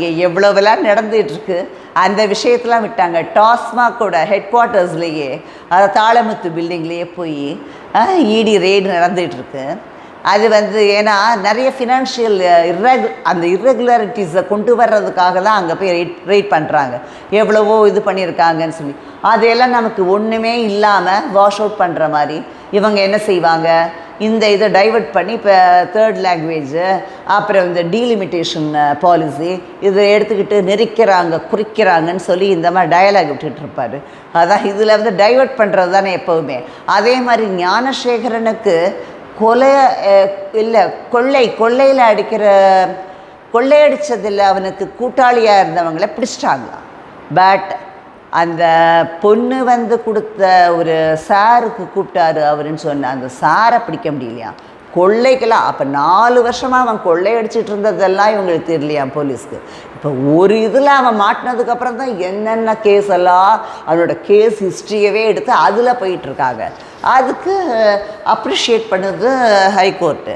இங்கே எவ்வளோவெல்லாம் நடந்துகிட்ருக்கு. அந்த விஷயத்தெலாம் விட்டாங்க. டாஸ்மாகோட ஹெட் குவார்ட்டர்ஸ்லேயே, அதை தாளமுத்து பில்டிங்லேயே போய் இடி ரெய்டு நடந்துகிட்ருக்கு. அது ஏன்னா நிறைய ஃபினான்ஷியல் அந்த இர்ரெகுலாரிட்டிஸை கொண்டு வர்றதுக்காக தான் அங்கே போய் ரெய்ட் பண்ணுறாங்க. எவ்வளவோ இது பண்ணியிருக்காங்கன்னு சொல்லி அதையெல்லாம் நமக்கு ஒன்றுமே இல்லாமல் வாஷ் அவுட் பண்ணுற மாதிரி இவங்க என்ன செய்வாங்க, இந்த இதை டைவெர்ட் பண்ணி இப்போ தேர்ட் லாங்குவேஜு, அப்புறம் இந்த டீலிமிட்டேஷன் பாலிசி இதை எடுத்துக்கிட்டு நெரிக்கிறாங்க குறிக்கிறாங்கன்னு சொல்லி இந்த மாதிரி டயலாக் விட்டுட்டு இருப்பார். அதான் இதில் டைவெர்ட் பண்ணுறது தானே எப்போவுமே. அதே மாதிரி ஞானசேகரனுக்கு இல்லை கொள்ளையில் கொள்ளையடித்ததில் அவனுக்கு கூட்டாளியாக இருந்தவங்கள பிடிச்சிட்டாங்க. பட் அந்த பொண்ணு கொடுத்த ஒரு சாருக்கு கூப்பிட்டாரு அவருன்னு சொன்ன அந்த சாரை பிடிக்க முடியலையா கொள்ளைக்கெல்லாம். அப்போ 4 வருஷமாக அவன் கொள்ளையடிச்சிட்டு இருந்ததெல்லாம் இவங்களுக்கு தெரியலையா போலீஸ்க்கு. இப்போ ஒரு இதில் அவன் மாட்டினதுக்கப்புறம் தான் என்னென்ன கேஸ் எல்லாம் அவனோட கேஸ் ஹிஸ்ட்ரியவே எடுத்து அதில் போயிட்டுருக்காங்க. அதுக்கு அப்ரிஷியேட் பண்ணுது ஹைகோர்ட்டு.